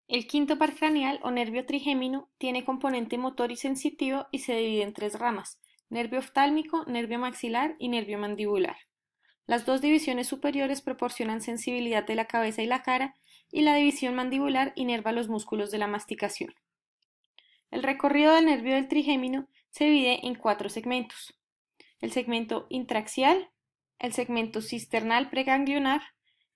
El quinto par craneal o nervio trigémino tiene componente motor y sensitivo y se divide en tres ramas: nervio oftálmico, nervio maxilar y nervio mandibular. Las dos divisiones superiores proporcionan sensibilidad de la cabeza y la cara, y la división mandibular inerva los músculos de la masticación. El recorrido del nervio del trigémino se divide en cuatro segmentos: el segmento intraxial, el segmento cisternal preganglionar,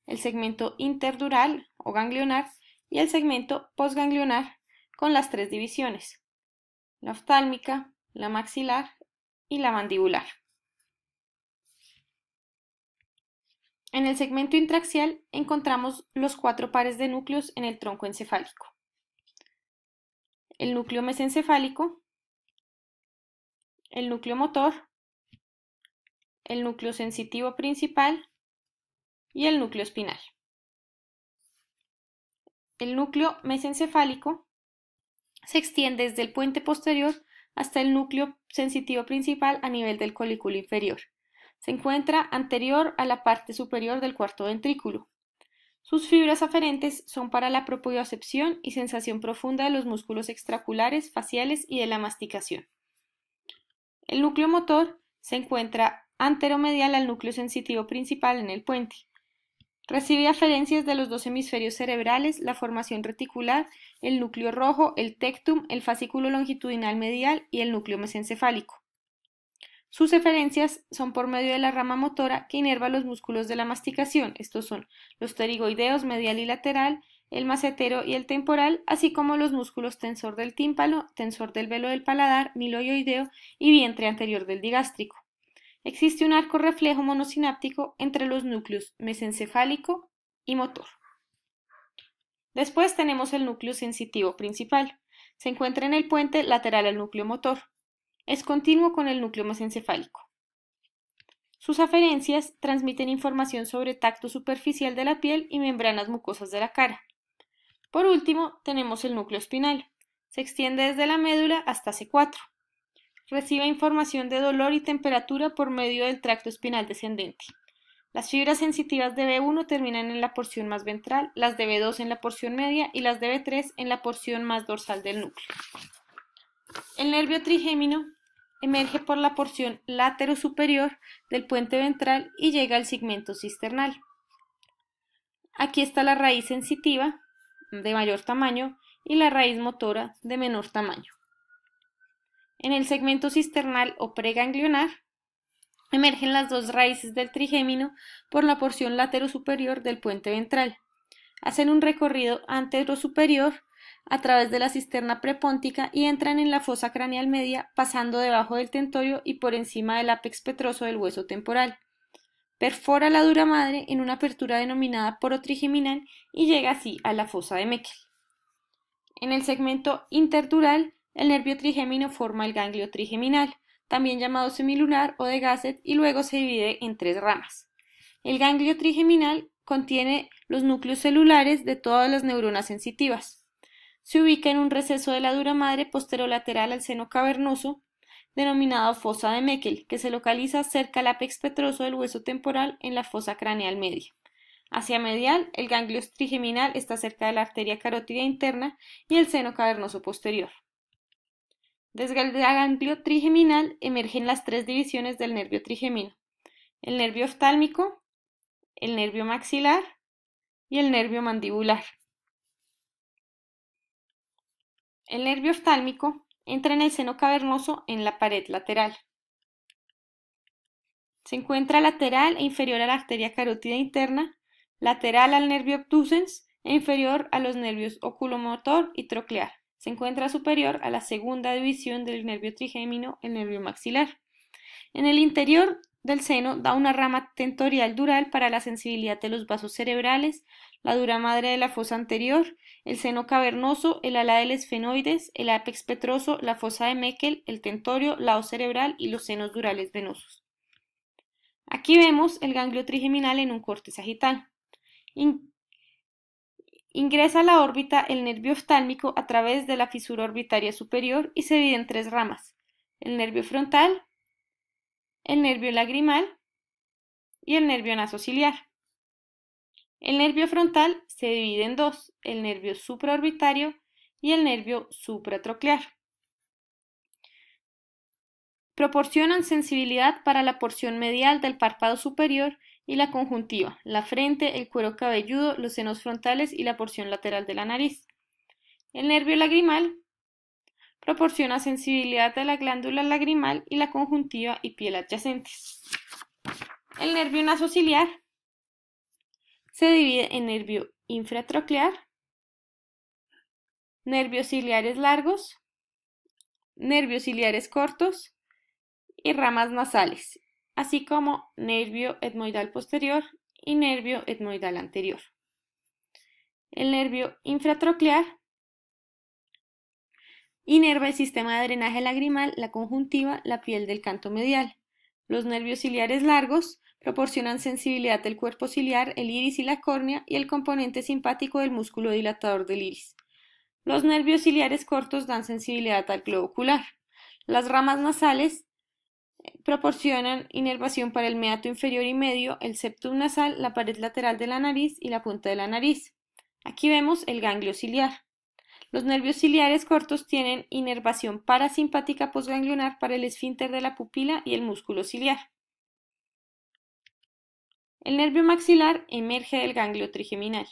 el segmento interdural o ganglionar y el segmento postganglionar, con las tres divisiones: la oftálmica, la maxilar y la mandibular. En el segmento intraxial encontramos los cuatro pares de núcleos en el tronco encefálico: el núcleo mesencefálico, el núcleo motor, el núcleo sensitivo principal y el núcleo espinal. El núcleo mesencefálico se extiende desde el puente posterior hasta el núcleo sensitivo principal a nivel del colículo inferior. Se encuentra anterior a la parte superior del cuarto ventrículo. Sus fibras aferentes son para la propiocepción y sensación profunda de los músculos extraoculares, faciales y de la masticación. El núcleo motor se encuentra anteromedial al núcleo sensitivo principal en el puente. Recibe aferencias de los dos hemisferios cerebrales, la formación reticular, el núcleo rojo, el tectum, el fascículo longitudinal medial y el núcleo mesencefálico. Sus eferencias son por medio de la rama motora que inerva los músculos de la masticación. Estos son los pterigoideos medial y lateral, el macetero y el temporal, así como los músculos tensor del tímpano, tensor del velo del paladar, miloioideo y vientre anterior del digástrico. Existe un arco reflejo monosináptico entre los núcleos mesencefálico y motor. Después tenemos el núcleo sensitivo principal. Se encuentra en el puente lateral al núcleo motor. Es continuo con el núcleo mesencefálico. Sus aferencias transmiten información sobre tacto superficial de la piel y membranas mucosas de la cara. Por último, tenemos el núcleo espinal. Se extiende desde la médula hasta C4. Recibe información de dolor y temperatura por medio del tracto espinal descendente. Las fibras sensitivas de B1 terminan en la porción más ventral, las de B2 en la porción media y las de B3 en la porción más dorsal del núcleo. El nervio trigémino emerge por la porción laterosuperior del puente ventral y llega al segmento cisternal. Aquí está la raíz sensitiva, de mayor tamaño, y la raíz motora, de menor tamaño. En el segmento cisternal o preganglionar emergen las dos raíces del trigémino por la porción laterosuperior del puente ventral. Hacen un recorrido anterosuperior a través de la cisterna prepóntica y entran en la fosa craneal media, pasando debajo del tentorio y por encima del ápex petroso del hueso temporal. Perfora la dura madre en una apertura denominada poro trigeminal y llega así a la fosa de Meckel. En el segmento interdural, el nervio trigémino forma el ganglio trigeminal, también llamado semilunar o de Gasset, y luego se divide en tres ramas. El ganglio trigeminal contiene los núcleos celulares de todas las neuronas sensitivas. Se ubica en un receso de la dura madre posterolateral al seno cavernoso, denominado fosa de Meckel, que se localiza cerca al ápex petroso del hueso temporal en la fosa craneal media. Hacia medial, el ganglio trigeminal está cerca de la arteria carótida interna y el seno cavernoso posterior. Desde el ganglio trigeminal emergen las tres divisiones del nervio trigémino: el nervio oftálmico, el nervio maxilar y el nervio mandibular. El nervio oftálmico entra en el seno cavernoso en la pared lateral. Se encuentra lateral e inferior a la arteria carótida interna, lateral al nervio obtucens e inferior a los nervios oculomotor y troclear. Se encuentra superior a la segunda división del nervio trigémino, el nervio maxilar. En el interior del seno da una rama tentorial dural para la sensibilidad de los vasos cerebrales, la dura madre de la fosa anterior, el seno cavernoso, el ala del esfenoides, el ápex petroso, la fosa de Meckel, el tentorio, la hoz cerebral y los senos durales venosos. Aquí vemos el ganglio trigeminal en un corte sagital. Ingresa a la órbita el nervio oftálmico a través de la fisura orbitaria superior y se divide en tres ramas: el nervio frontal, el nervio lagrimal y el nervio nasociliar. El nervio frontal se divide en dos, el nervio supraorbitario y el nervio supratroclear. Proporcionan sensibilidad para la porción medial del párpado superior y la conjuntiva, la frente, el cuero cabelludo, los senos frontales y la porción lateral de la nariz. El nervio lagrimal proporciona sensibilidad a la glándula lagrimal y la conjuntiva y piel adyacentes. El nervio nasociliar se divide en nervio infratroclear, nervios ciliares largos, nervios ciliares cortos y ramas nasales, así como nervio etmoidal posterior y nervio etmoidal anterior. El nervio infratroclear inerva el sistema de drenaje lagrimal, la conjuntiva, la piel del canto medial. Los nervios ciliares largos proporcionan sensibilidad del cuerpo ciliar, el iris y la córnea y el componente simpático del músculo dilatador del iris. Los nervios ciliares cortos dan sensibilidad al globo ocular. Las ramas nasales proporcionan inervación para el meato inferior y medio, el septum nasal, la pared lateral de la nariz y la punta de la nariz. Aquí vemos el ganglio ciliar. Los nervios ciliares cortos tienen inervación parasimpática posganglionar para el esfínter de la pupila y el músculo ciliar. El nervio maxilar emerge del ganglio trigeminal.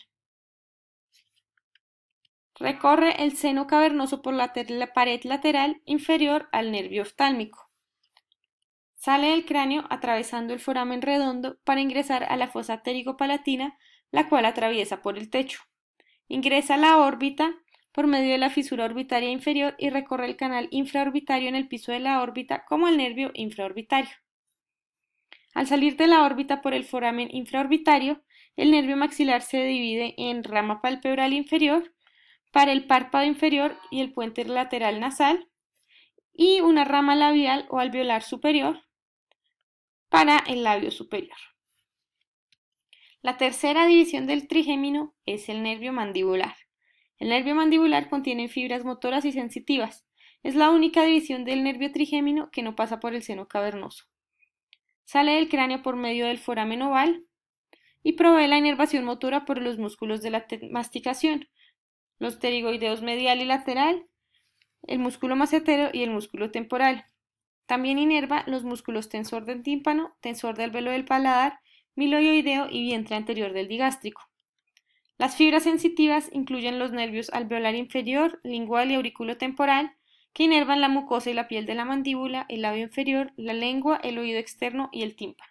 Recorre el seno cavernoso por la pared lateral inferior al nervio oftálmico. Sale del cráneo atravesando el foramen redondo para ingresar a la fosa pterigo-palatina, la cual atraviesa por el techo. Ingresa a la órbita por medio de la fisura orbitaria inferior y recorre el canal infraorbitario en el piso de la órbita como el nervio infraorbitario. Al salir de la órbita por el foramen infraorbitario, el nervio maxilar se divide en rama palpebral inferior para el párpado inferior y el puente lateral nasal y una rama labial o alveolar superior para el labio superior. La tercera división del trigémino es el nervio mandibular. El nervio mandibular contiene fibras motoras y sensitivas. Es la única división del nervio trigémino que no pasa por el seno cavernoso. Sale del cráneo por medio del foramen oval y provee la inervación motora por los músculos de la masticación, los pterigoideos medial y lateral, el músculo macetero y el músculo temporal. También inerva los músculos tensor del tímpano, tensor del velo del paladar, miloioideo y vientre anterior del digástrico. Las fibras sensitivas incluyen los nervios alveolar inferior, lingual y auriculotemporal, que inervan la mucosa y la piel de la mandíbula, el labio inferior, la lengua, el oído externo y el tímpano.